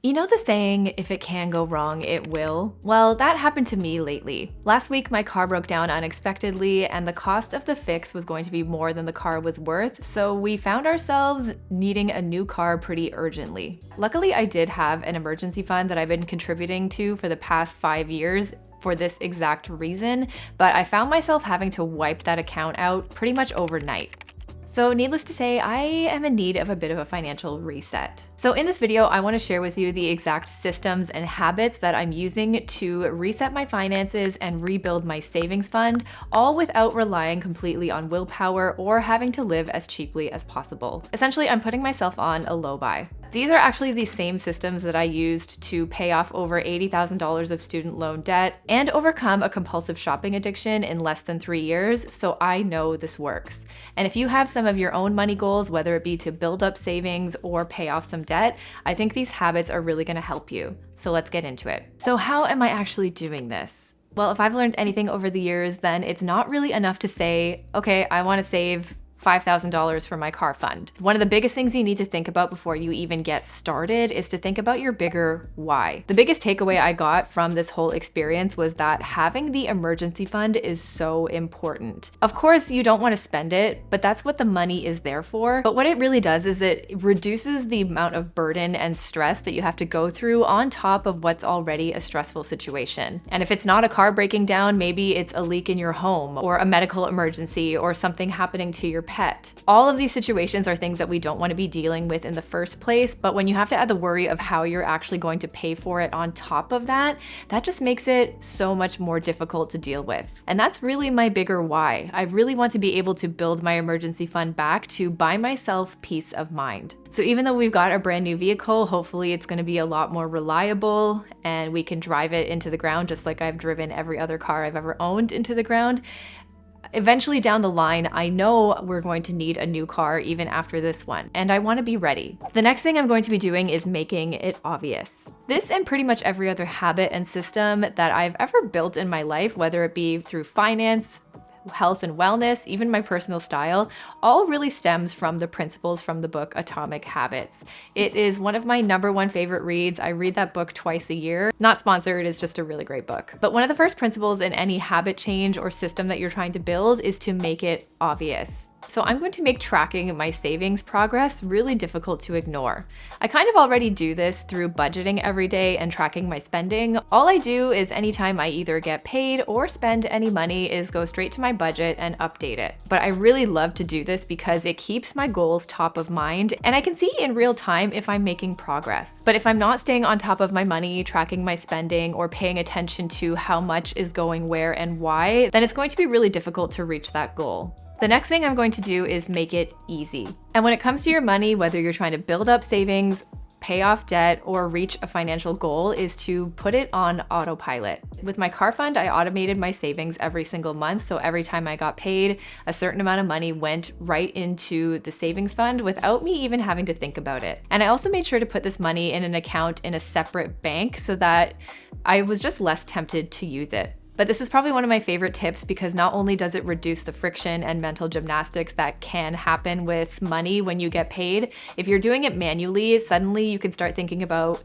You know the saying, if it can go wrong, it will? Well, that happened to me lately. Last week, my car broke down unexpectedly, and the cost of the fix was going to be more than the car was worth, so we found ourselves needing a new car pretty urgently. Luckily, I did have an emergency fund that I've been contributing to for the past 5 years for this exact reason, but I found myself having to wipe that account out pretty much overnight. So needless to say, I am in need of a bit of a financial reset. So in this video, I want to share with you the exact systems and habits that I'm using to reset my finances and rebuild my savings fund, all without relying completely on willpower or having to live as cheaply as possible. Essentially, I'm putting myself on a low buy. These are actually the same systems that I used to pay off over $80,000 of student loan debt and overcome a compulsive shopping addiction in less than 3 years, so I know this works. And if you have some of your own money goals, whether it be to build up savings or pay off some debt, I think these habits are really gonna help you. So let's get into it. So how am I actually doing this? Well, if I've learned anything over the years, then it's not really enough to say, okay, I wanna save $5,000 for my car fund. One of the biggest things you need to think about before you even get started is to think about your bigger why. The biggest takeaway I got from this whole experience was that having the emergency fund is so important. Of course, you don't want to spend it, but that's what the money is there for. But what it really does is it reduces the amount of burden and stress that you have to go through on top of what's already a stressful situation. And if it's not a car breaking down, maybe it's a leak in your home or a medical emergency or something happening to your pet. All of these situations are things that we don't want to be dealing with in the first place, but when you have to add the worry of how you're actually going to pay for it on top of that, that just makes it so much more difficult to deal with. And that's really my bigger why. I really want to be able to build my emergency fund back to buy myself peace of mind. So even though we've got a brand new vehicle, hopefully it's going to be a lot more reliable and we can drive it into the ground just like I've driven every other car I've ever owned into the ground. Eventually down the line, I know we're going to need a new car even after this one, and I want to be ready. The next thing I'm going to be doing is making it obvious. This and pretty much every other habit and system that I've ever built in my life, whether it be through finance, health and wellness, even my personal style, all really stems from the principles from the book Atomic Habits. It is one of my #1 favorite reads. I read that book twice a year. Not sponsored, it's just a really great book. But one of the first principles in any habit change or system that you're trying to build is to make it obvious. So I'm going to make tracking my savings progress really difficult to ignore. I kind of already do this through budgeting every day and tracking my spending. All I do is anytime I either get paid or spend any money is go straight to my budget and update it. But I really love to do this because it keeps my goals top of mind and I can see in real time if I'm making progress. But if I'm not staying on top of my money, tracking my spending, or paying attention to how much is going where and why, then it's going to be really difficult to reach that goal. The next thing I'm going to do is make it easy. And when it comes to your money, whether you're trying to build up savings, pay off debt, or reach a financial goal, is to put it on autopilot. With my car fund, I automated my savings every single month. So every time I got paid, a certain amount of money went right into the savings fund without me even having to think about it. And I also made sure to put this money in an account in a separate bank so that I was just less tempted to use it. But this is probably one of my favorite tips because not only does it reduce the friction and mental gymnastics that can happen with money when you get paid, if you're doing it manually, suddenly you can start thinking about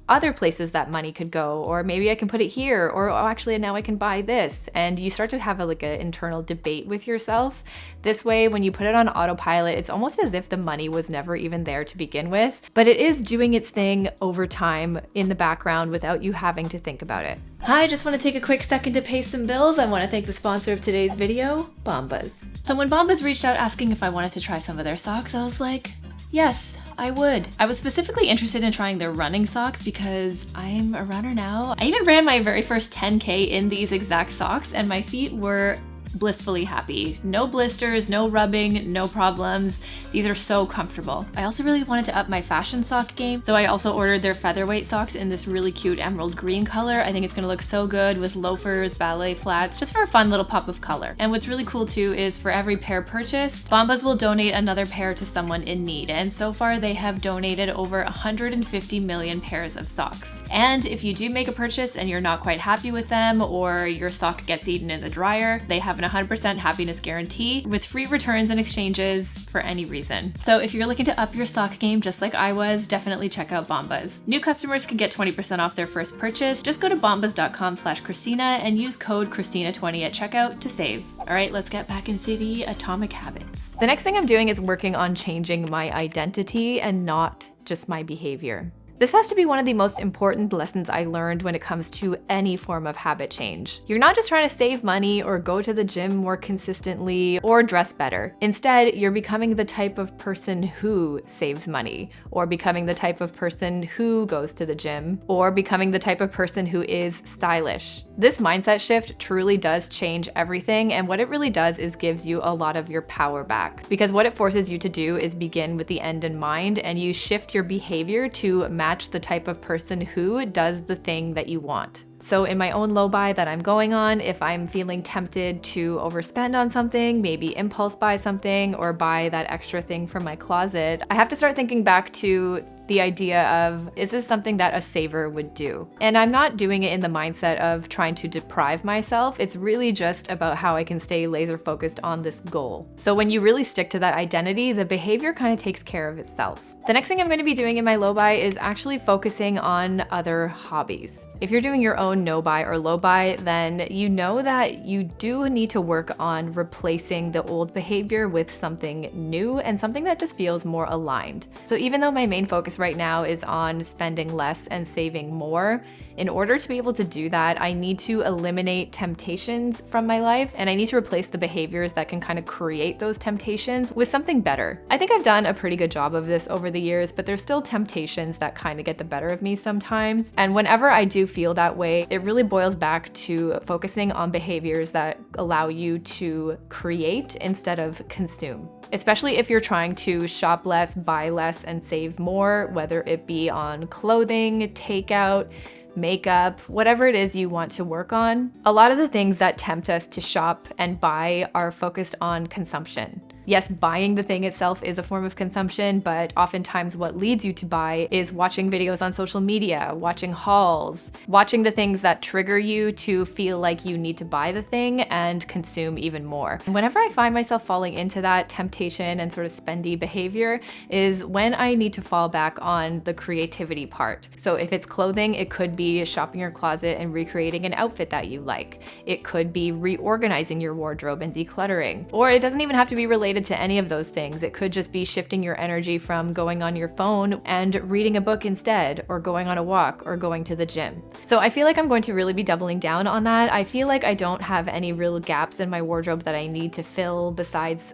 other places that money could go, or maybe I can put it here, or oh, actually now I can buy this. And you start to have an internal debate with yourself. This way, when you put it on autopilot, it's almost as if the money was never even there to begin with, but it is doing its thing over time in the background without you having to think about it. I just want to take a quick second to pay some bills. I want to thank the sponsor of today's video, Bombas. So when Bombas reached out asking if I wanted to try some of their socks, I was like, yes, I would. I was specifically interested in trying their running socks because I'm a runner now. I even ran my very first 10K in these exact socks and my feet were blissfully happy. No blisters, no rubbing, no problems. These are so comfortable. I also really wanted to up my fashion sock game, so I also ordered their featherweight socks in this really cute emerald green color. I think it's gonna look so good with loafers, ballet flats, just for a fun little pop of color. And what's really cool too is for every pair purchased, Bombas will donate another pair to someone in need. And so far they have donated over 150 million pairs of socks. And if you do make a purchase and you're not quite happy with them, or your sock gets eaten in the dryer, they have an 100% happiness guarantee with free returns and exchanges for any reason. So if you're looking to up your sock game just like I was, definitely check out Bombas. New customers can get 20% off their first purchase. Just go to bombas.com/Christina and use code Christina20 at checkout to save. All right, let's get back into the atomic habits. The next thing I'm doing is working on changing my identity and not just my behavior. This has to be one of the most important lessons I learned when it comes to any form of habit change. You're not just trying to save money or go to the gym more consistently or dress better. Instead, you're becoming the type of person who saves money, or becoming the type of person who goes to the gym, or becoming the type of person who is stylish. This mindset shift truly does change everything, and what it really does is gives you a lot of your power back. Because what it forces you to do is begin with the end in mind, and you shift your behavior to match the type of person who does the thing that you want. So in my own low buy that I'm going on, if I'm feeling tempted to overspend on something, maybe impulse buy something or buy that extra thing from my closet, I have to start thinking back to the idea of, is this something that a saver would do? And I'm not doing it in the mindset of trying to deprive myself. It's really just about how I can stay laser focused on this goal. So when you really stick to that identity, the behavior kind of takes care of itself. The next thing I'm going to be doing in my low buy is actually focusing on other hobbies. If you're doing your own no buy or low buy, then you know that you do need to work on replacing the old behavior with something new and something that just feels more aligned. So even though my main focus right now is on spending less and saving more, in order to be able to do that, I need to eliminate temptations from my life, and I need to replace the behaviors that can kind of create those temptations with something better. I think I've done a pretty good job of this over the years, but there's still temptations that kind of get the better of me sometimes. And whenever I do feel that way, it really boils back to focusing on behaviors that allow you to create instead of consume. Especially if you're trying to shop less, buy less, and save more, whether it be on clothing, takeout, makeup, whatever it is you want to work on. A lot of the things that tempt us to shop and buy are focused on consumption. Yes, buying the thing itself is a form of consumption, but oftentimes what leads you to buy is watching videos on social media, watching hauls, watching the things that trigger you to feel like you need to buy the thing and consume even more. And whenever I find myself falling into that temptation and sort of spendy behavior is when I need to fall back on the creativity part. So if it's clothing, it could be shopping your closet and recreating an outfit that you like. It could be reorganizing your wardrobe and decluttering. Or it doesn't even have to be related to any of those things. It could just be shifting your energy from going on your phone and reading a book instead, or going on a walk, or going to the gym. So I feel like I'm going to really be doubling down on that. I feel like I don't have any real gaps in my wardrobe that I need to fill besides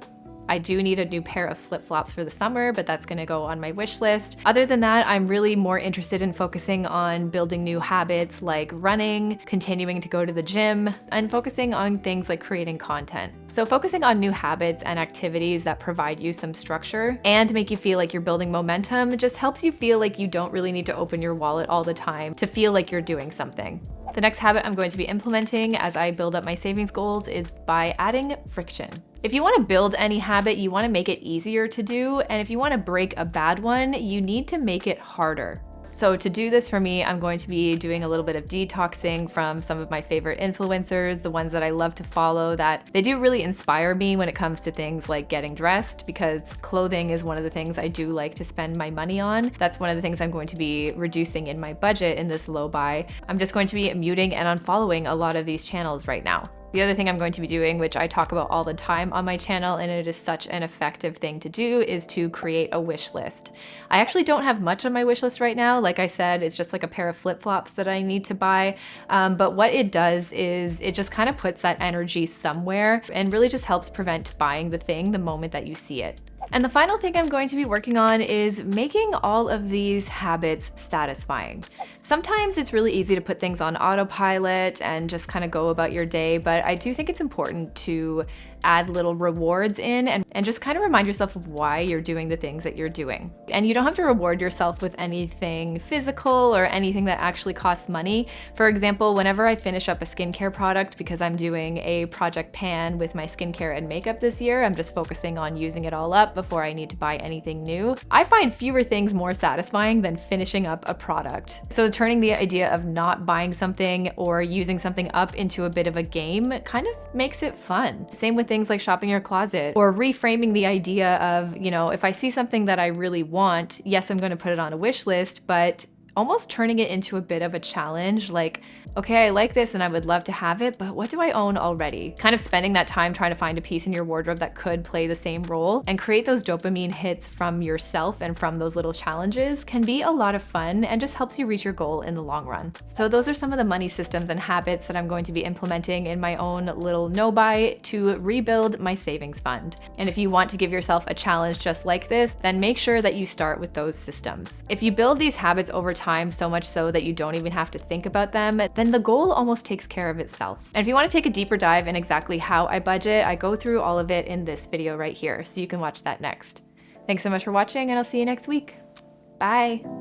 I do need a new pair of flip-flops for the summer, but that's gonna go on my wish list. Other than that, I'm really more interested in focusing on building new habits like running, continuing to go to the gym, and focusing on things like creating content. So focusing on new habits and activities that provide you some structure and make you feel like you're building momentum just helps you feel like you don't really need to open your wallet all the time to feel like you're doing something. The next habit I'm going to be implementing as I build up my savings goals is by adding friction. If you want to build any habit, you want to make it easier to do, and if you want to break a bad one, you need to make it harder. So to do this for me, I'm going to be doing a little bit of detoxing from some of my favorite influencers, the ones that I love to follow, that they do really inspire me when it comes to things like getting dressed, because clothing is one of the things I do like to spend my money on. That's one of the things I'm going to be reducing in my budget in this low buy. I'm just going to be muting and unfollowing a lot of these channels right now. The other thing I'm going to be doing, which I talk about all the time on my channel, and it is such an effective thing to do, is to create a wish list. I actually don't have much on my wish list right now. Like I said, it's just like a pair of flip-flops that I need to buy. But what it does is it just kind of puts that energy somewhere and really just helps prevent buying the thing the moment that you see it. And the final thing I'm going to be working on is making all of these habits satisfying. Sometimes it's really easy to put things on autopilot and just kind of go about your day, but I do think it's important to add little rewards in, and just kind of remind yourself of why you're doing the things that you're doing. And you don't have to reward yourself with anything physical or anything that actually costs money. For example, whenever I finish up a skincare product, because I'm doing a project pan with my skincare and makeup this year, I'm just focusing on using it all up before I need to buy anything new. I find fewer things more satisfying than finishing up a product. So turning the idea of not buying something or using something up into a bit of a game kind of makes it fun. Same with things like shopping your closet, or reframing the idea of, if I see something that I really want, yes, I'm going to put it on a wish list, but almost turning it into a bit of a challenge, like, okay, I like this and I would love to have it, but what do I own already? Kind of spending that time trying to find a piece in your wardrobe that could play the same role and create those dopamine hits from yourself and from those little challenges can be a lot of fun and just helps you reach your goal in the long run. So those are some of the money systems and habits that I'm going to be implementing in my own little no-buy to rebuild my savings fund. And if you want to give yourself a challenge just like this, then make sure that you start with those systems. If you build these habits over time, so much so that you don't even have to think about them, then the goal almost takes care of itself. And if you want to take a deeper dive in exactly how I budget, I go through all of it in this video right here, so you can watch that next. Thanks so much for watching, and I'll see you next week. Bye.